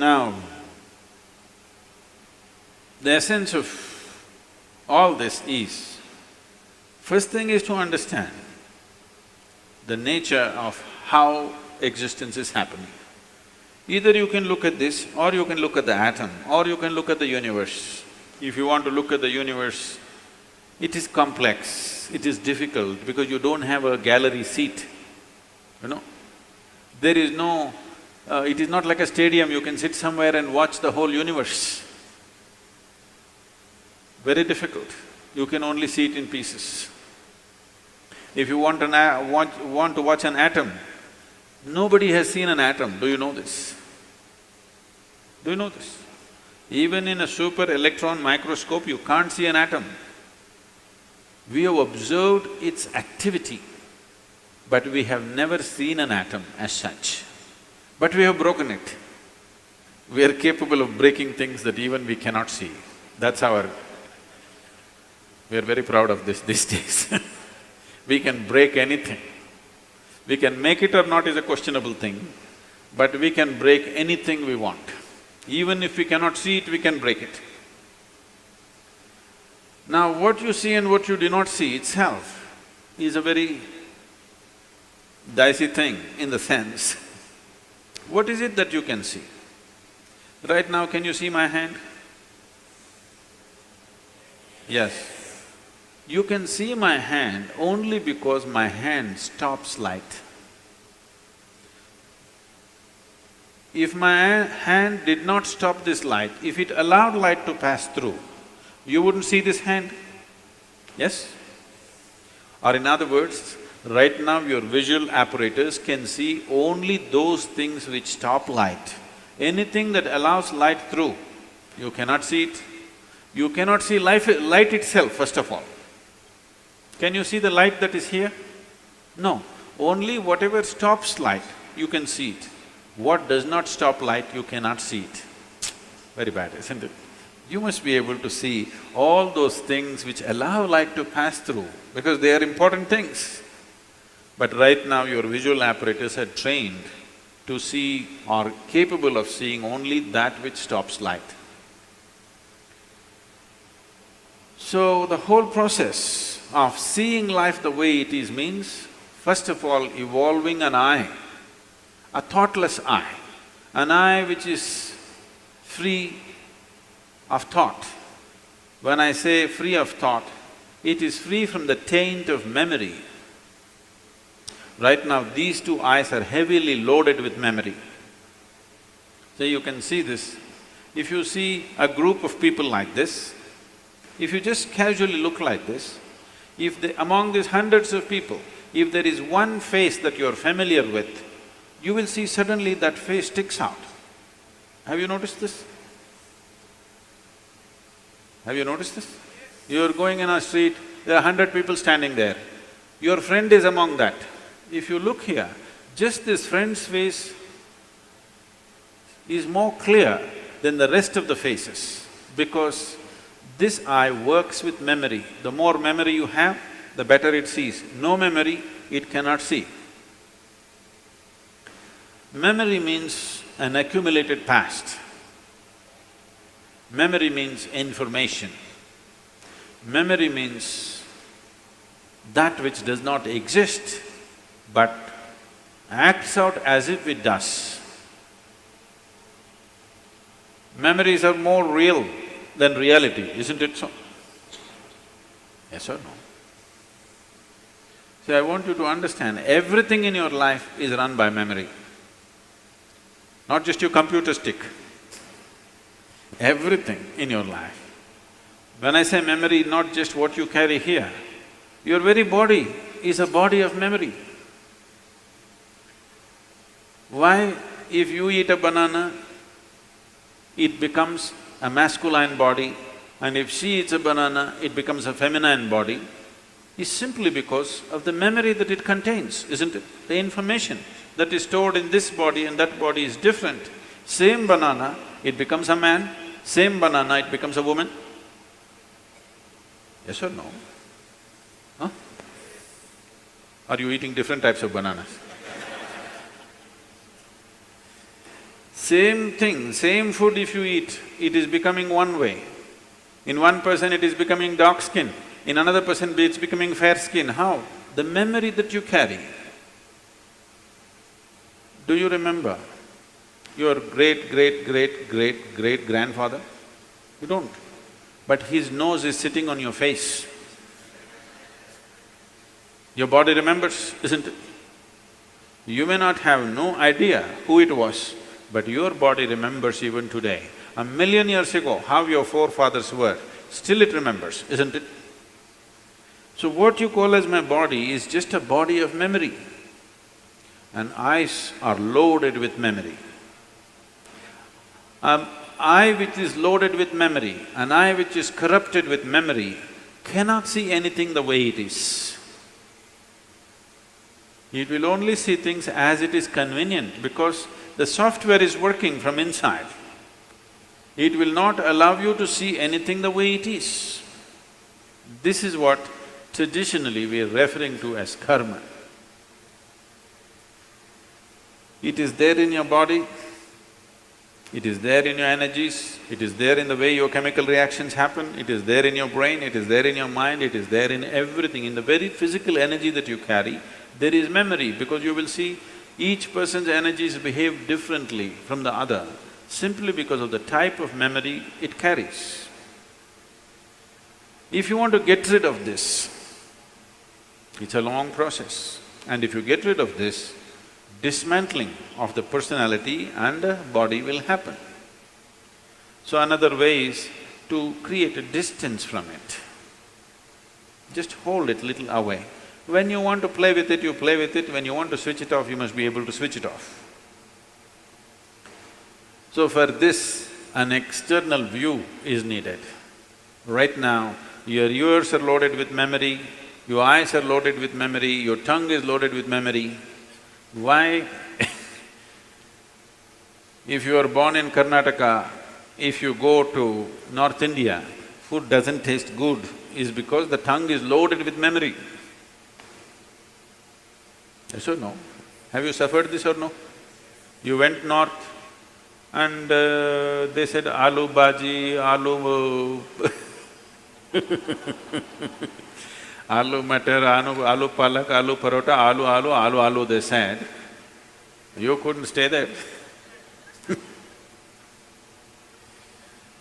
Now, the essence of all this is, first thing is to understand the nature of how existence is happening. Either you can look at this, or you can look at the atom, or you can look at the universe. If you want to look at the universe, it is complex, it is difficult because you don't have a gallery seat, you know. There is no… it is not like a stadium, you can sit somewhere and watch the whole universe. Very difficult, you can only see it in pieces. If you want to watch an atom, nobody has seen an atom, do you know this? Do you know this? Even in a super electron microscope, you can't see an atom. We have observed its activity, but we have never seen an atom as such. But we have broken it. We are capable of breaking things that even we cannot see. That's our… we are very proud of this these days. We can break anything. We can make it or not is a questionable thing, but we can break anything we want. Even if we cannot see it, we can break it. Now, what you see and what you do not see itself is a very dicey thing in the sense, what is it that you can see? Right now, can you see my hand? Yes. You can see my hand only because my hand stops light. If my hand did not stop this light, if it allowed light to pass through, you wouldn't see this hand, yes? Or in other words, right now your visual apparatus can see only those things which stop light. Anything that allows light through, you cannot see it. You cannot see light itself, first of all. Can you see the light that is here? No, only whatever stops light, you can see it. What does not stop light, you cannot see it. Very bad, isn't it? You must be able to see all those things which allow light to pass through, because they are important things. But right now your visual apparatus are trained to see or capable of seeing only that which stops light. So the whole process of seeing life the way it is means, first of all, evolving an eye, a thoughtless eye, an eye which is free of thought. When I say free of thought, it is free from the taint of memory. Right now, these two eyes are heavily loaded with memory. So you can see this. If you see a group of people like this, if you just casually look like this, if among these hundreds of people, if there is one face that you're familiar with, you will see suddenly that face sticks out. Have you noticed this? Have you noticed this? You're going in a street, there are 100 people standing there. Your friend is among that. If you look here, just this friend's face is more clear than the rest of the faces, because this eye works with memory. The more memory you have, the better it sees. No memory, it cannot see. Memory means an accumulated past. Memory means information. Memory means that which does not exist but acts out as if it does. Memories are more real than reality, isn't it so? Yes or no? See, I want you to understand, everything in your life is run by memory. Not just your computer stick, everything in your life. When I say memory, not just what you carry here, your very body is a body of memory. Why, if you eat a banana, it becomes a masculine body, and if she eats a banana, it becomes a feminine body, is simply because of the memory that it contains, isn't it? The information that is stored in this body and that body is different. Same banana, it becomes a man, same banana, it becomes a woman. Yes or no? Huh? Are you eating different types of bananas? Same thing, same food if you eat, it is becoming one way. In one person it is becoming dark skin, in another person it's becoming fair skin. How? The memory that you carry. Do you remember your great-great-great-great-great-grandfather? You don't. But his nose is sitting on your face. Your body remembers, isn't it? You may not have no idea who it was, but your body remembers even today. 1,000,000 years ago, how your forefathers were, still it remembers, isn't it? So what you call as my body is just a body of memory. And eyes are loaded with memory. An eye which is loaded with memory, an eye which is corrupted with memory, cannot see anything the way it is. It will only see things as it is convenient because the software is working from inside. It will not allow you to see anything the way it is. This is what traditionally we are referring to as karma. It is there in your body, it is there in your energies, it is there in the way your chemical reactions happen, it is there in your brain, it is there in your mind, it is there in everything. In the very physical energy that you carry, there is memory, because you will see each person's energies behave differently from the other, simply because of the type of memory it carries. If you want to get rid of this, it's a long process, and if you get rid of this, dismantling of the personality and the body will happen. So another way is to create a distance from it. Just hold it little away. When you want to play with it, you play with it. When you want to switch it off, you must be able to switch it off. So for this, an external view is needed. Right now, your ears are loaded with memory, your eyes are loaded with memory, your tongue is loaded with memory. Why? If you are born in Karnataka, if you go to North India, food doesn't taste good, is because the tongue is loaded with memory. Yes or no? Have you suffered this or no? You went north and they said aloo bhaji, aloo aloo matar, aloo palak, aloo parota, aloo, they said. You couldn't stay there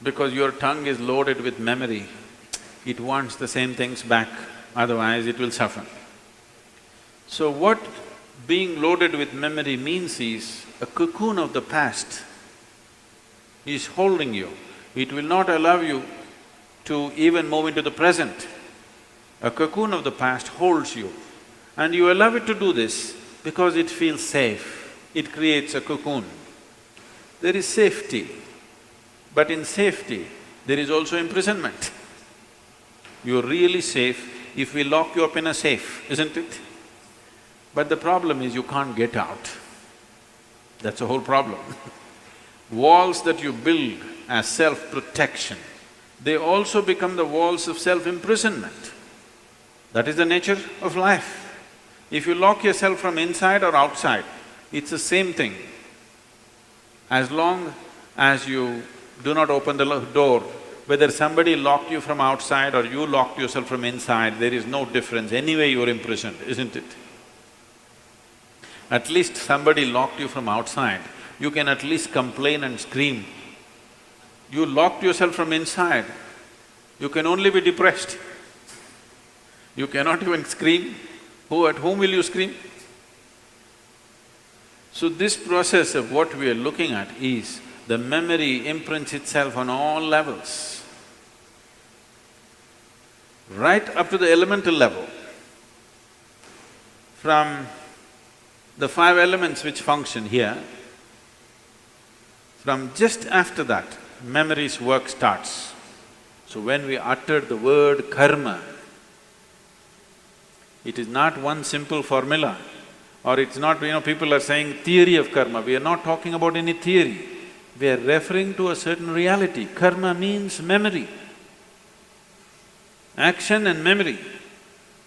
because your tongue is loaded with memory. It wants the same things back, otherwise it will suffer. So what being loaded with memory means is, a cocoon of the past is holding you. It will not allow you to even move into the present. A cocoon of the past holds you, and you allow it to do this because it feels safe. It creates a cocoon. There is safety, but in safety, there is also imprisonment. You're really safe if we lock you up in a safe, isn't it? But the problem is you can't get out. That's the whole problem. Walls that you build as self-protection, they also become the walls of self-imprisonment. That is the nature of life. If you lock yourself from inside or outside, it's the same thing. As long as you do not open the door, whether somebody locked you from outside or you locked yourself from inside, there is no difference. Anyway you're imprisoned, isn't it? At least somebody locked you from outside, you can at least complain and scream. You locked yourself from inside, you can only be depressed. You cannot even scream. At whom will you scream? So this process of what we are looking at is, the memory imprints itself on all levels, right up to the elemental level. From the 5 elements which function here, from just after that, memory's work starts. So when we utter the word karma, it is not one simple formula, or it's not, people are saying theory of karma. We are not talking about any theory. We are referring to a certain reality. Karma means memory, action and memory.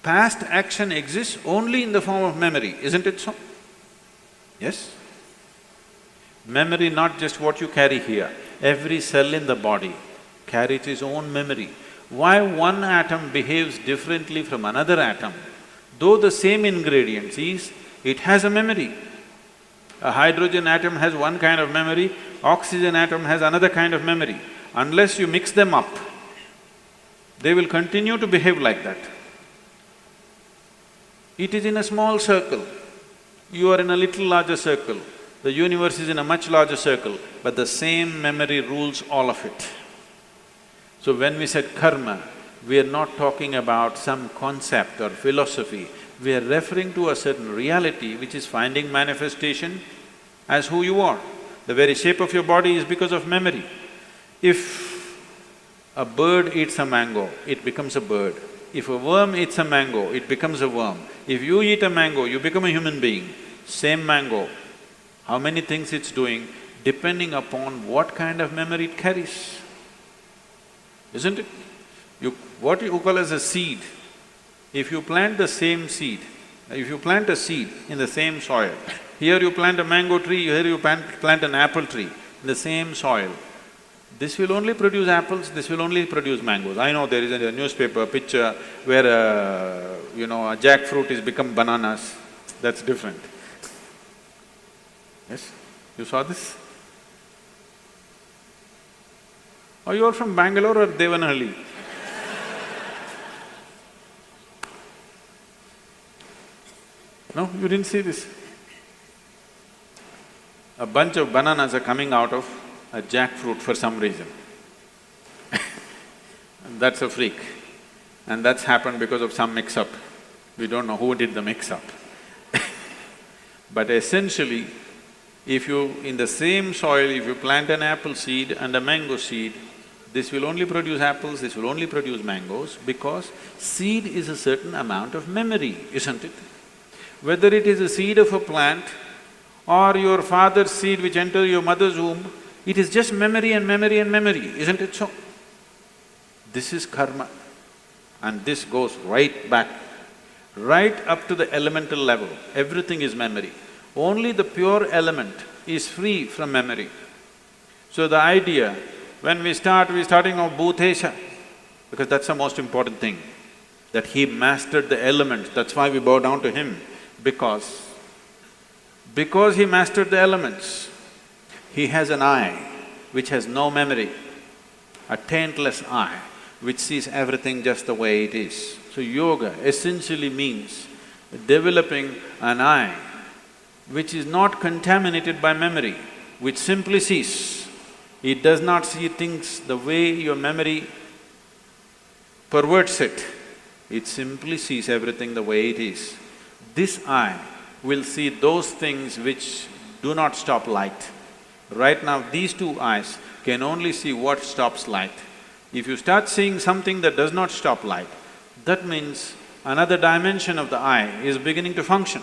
Past action exists only in the form of memory, isn't it so? Yes? Memory, not just what you carry here, every cell in the body carries its own memory. Why one atom behaves differently from another atom? Though the same ingredients is, it has a memory. A hydrogen atom has one kind of memory, oxygen atom has another kind of memory. Unless you mix them up, they will continue to behave like that. It is in a small circle, you are in a little larger circle, the universe is in a much larger circle, but the same memory rules all of it. So when we said karma, we are not talking about some concept or philosophy, we are referring to a certain reality which is finding manifestation as who you are. The very shape of your body is because of memory. If a bird eats a mango, it becomes a bird. If a worm eats a mango, it becomes a worm. If you eat a mango, you become a human being. Same mango, how many things it's doing, depending upon what kind of memory it carries, isn't it? What you call as a seed, if you plant the same seed, if you plant a seed in the same soil, here you plant a mango tree, here you plant an apple tree in the same soil, this will only produce apples, this will only produce mangoes. I know there is a newspaper picture where a jackfruit is become bananas, that's different. Yes? You saw this? Are you all from Bangalore or Devanahalli? No, you didn't see this? A bunch of bananas are coming out of a jackfruit for some reason. And that's a freak. And that's happened because of some mix-up. We don't know who did the mix-up. But essentially, if you… in the same soil, if you plant an apple seed and a mango seed, this will only produce apples, this will only produce mangoes, because seed is a certain amount of memory, isn't it? Whether it is a seed of a plant or your father's seed which enters your mother's womb, it is just memory and memory and memory, isn't it so? This is karma, and this goes right back, right up to the elemental level, everything is memory. Only the pure element is free from memory. So the idea, when we're starting off Bhutesha, because that's the most important thing, that he mastered the elements, that's why we bow down to him, because he mastered the elements, he has an eye which has no memory, a taintless eye which sees everything just the way it is. So yoga essentially means developing an eye which is not contaminated by memory, which simply sees. It does not see things the way your memory perverts it, it simply sees everything the way it is. This eye will see those things which do not stop light. Right now, these two eyes can only see what stops light. If you start seeing something that does not stop light, that means another dimension of the eye is beginning to function.